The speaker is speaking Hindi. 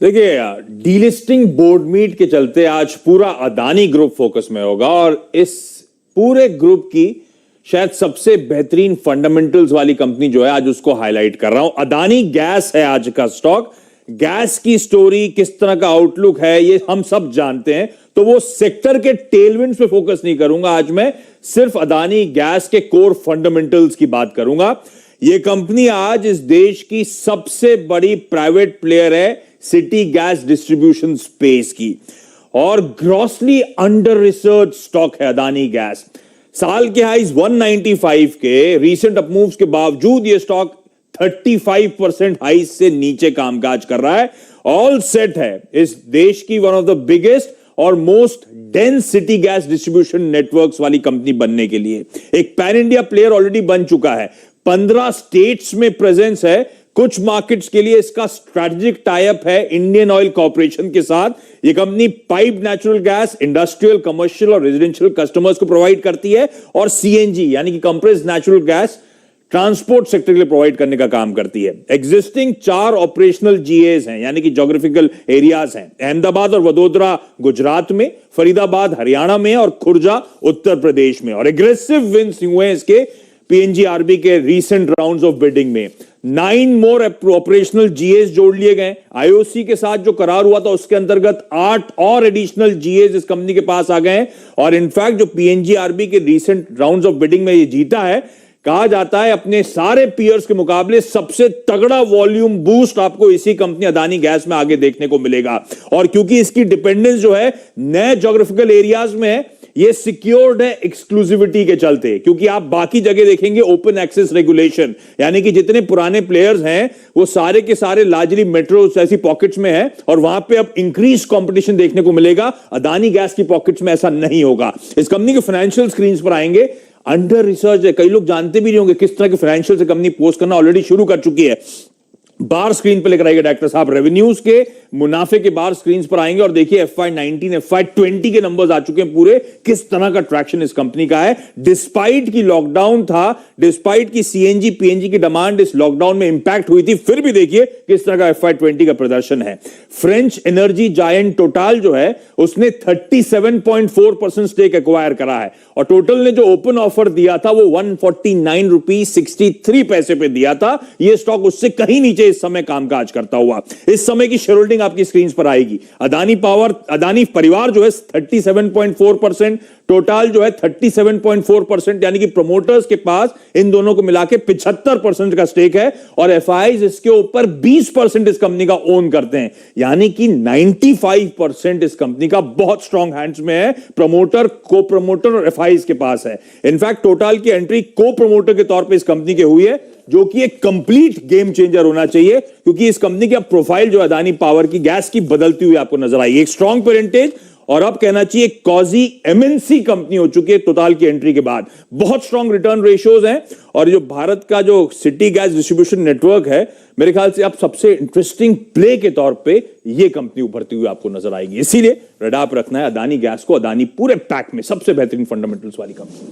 देखिए, डीलिस्टिंग बोर्ड मीट के चलते आज पूरा अदानी ग्रुप फोकस में होगा और इस पूरे ग्रुप की शायद सबसे बेहतरीन फंडामेंटल्स वाली कंपनी जो है आज उसको हाईलाइट कर रहा हूं। अदानी गैस है आज का स्टॉक। गैस की स्टोरी किस तरह का आउटलुक है ये हम सब जानते हैं, तो वो सेक्टर के टेलविंड्स पे फोकस नहीं करूंगा। आज मैं सिर्फ अदानी गैस के कोर फंडामेंटल्स की बात करूंगा। ये कंपनी आज इस देश की सबसे बड़ी प्राइवेट प्लेयर है सिटी गैस डिस्ट्रीब्यूशन स्पेस की और ग्रॉसली अंडर रिसर्च स्टॉक है अदानी गैस। साल के हाइज 195 के रीसेंट अपमूव्स के बावजूद ये स्टॉक 35% हाइज से नीचे कामकाज कर रहा है। ऑल सेट है इस देश की वन ऑफ द बिगेस्ट और most dense city gas distribution networks वाली कंपनी बनने के लिए एक पैन इंडिया प्लेयर ऑलरेडी बन चुका है। 15 स्टेट्स में प्रेजेंस है। कुछ मार्केट्स के लिए इसका स्ट्रेटेजिक टाई अप है इंडियन ऑयल कॉर्पोरेशन के साथ। यह company pipe natural gas industrial, commercial और रेजिडेंशियल कस्टमर्स को प्रोवाइड करती है और सीएनजी यानी कि compressed natural gas transport sector के लिए प्रोवाइड करने का काम करती है। एग्जिस्टिंग 4 ऑपरेशनल जीएस हैं यानी कि ज्योग्राफिकल एरियाज हैं, अहमदाबाद और वडोदरा गुजरात में, फरीदाबाद हरियाणा में और खुर्जा उत्तर प्रदेश में। और एग्रेसिव विन्स हुए इसके पीएनजीआरबी के रीसेंट राउंड्स ऑफ बिडिंग में। 9 मोर ऑपरेशनल जीएस जोड़ लिए गए। आईओसी के साथ जो करार हुआ था उसके अंतर्गत 8 और एडिशनल जीएस इस कंपनी के पास आ गए हैं। और इनफैक्ट जो पीएनजीआरबी के रीसेंट राउंड्स ऑफ बिडिंग में ये जीता है, कहा जाता है अपने सारे पीयर्स के मुकाबले सबसे तगड़ा वॉल्यूम बूस्ट आपको इसी कंपनी अदानी गैस में आगे देखने को मिलेगा। और क्योंकि इसकी डिपेंडेंस जो है नए ज्योग्राफिकल एरियाज में है, ये सिक्योर्ड है एक्सक्लूसिविटी के चलते। क्योंकि आप बाकी जगह देखेंगे ओपन एक्सेस रेगुलेशन यानी कि जितने पुराने प्लेयर्स हैं वो सारे के सारे लार्जली मेट्रो ऐसी पॉकेट्स में है और वहां पे अब इंक्रीज कंपटीशन देखने को मिलेगा। अदानी गैस की पॉकेट्स में ऐसा नहीं होगा। इस कंपनी के फाइनेंशियल स्क्रीन पर आएंगे, अंडर रिसर्च है। कई लोग जानते भी नहीं होंगे किस तरह के फाइनेंशियल से कंपनी पोस्ट करना ऑलरेडी शुरू कर चुकी है। बार स्क्रीन पर लेकर आएंगे डायरेक्टर साहब, रेवेन्यूज के मुनाफे के बार स्क्रीन पर आएंगे और देखिए FY19 FY20 के नंबर्स आ चुके हैं पूरे। किस तरह का ट्रैक्शन इस कंपनी का है डिस्पाइट की लॉकडाउन था, डिस्पाइट की सीएनजी पीएनजी की डिमांड इस लॉकडाउन में इंपैक्ट हुई थी, फिर भी देखिए किस तरह का FY20 का प्रदर्शन है। फ्रेंच एनर्जी जायंट टोटल जो है उसने 37.4% स्टेक एक्वायर करा है और टोटल ने जो ओपन ऑफर दिया था वो 149 रुपीज 63 पैसे पे दिया था। यह स्टॉक उससे कहीं नीचे इस समय कामकाज करता हुआ। इस समय की शेयर होल्डिंग आपकी स्क्रीन पर आएगी। अदानी पावर, अदानी परिवार जो है 37.4%, टोटल जो है 37.4% यानी कि प्रोमोटर्स के पास इन दोनों को मिला के 75% का स्टेक है और एफआईज इसके ऊपर 20% इस कंपनी का ओन करते हैं यानी कि 95% इस कंपनी का बहुत स्ट्रॉन्ग हैंड्स में है। प्रमोटर, को प्रमोटर और एफआईज के पास है। इनफैक्ट टोटल की एंट्री को प्रमोटर के तौर पे इस कंपनी के हुई है जो कि एक कंप्लीट गेम चेंजर होना चाहिए क्योंकि इस कंपनी की प्रोफाइल जो अदानी पावर की गैस की बदलती हुई आपको नजर आई। एक स्ट्रॉन्ग पेरेंटेज और अब कहना चाहिए कॉजी एमएनसी कंपनी हो चुकी है टोटल की एंट्री के बाद। बहुत स्ट्रॉन्ग रिटर्न रेशियोज हैं और जो भारत का जो सिटी गैस डिस्ट्रीब्यूशन नेटवर्क है, मेरे ख्याल से अब सबसे इंटरेस्टिंग प्ले के तौर पे ये कंपनी उभरती हुई आपको नजर आएगी। इसीलिए रडार पर रखना है अदानी गैस को। अदानी पूरे पैक में सबसे बेहतरीन फंडामेंटल्स वाली कंपनी।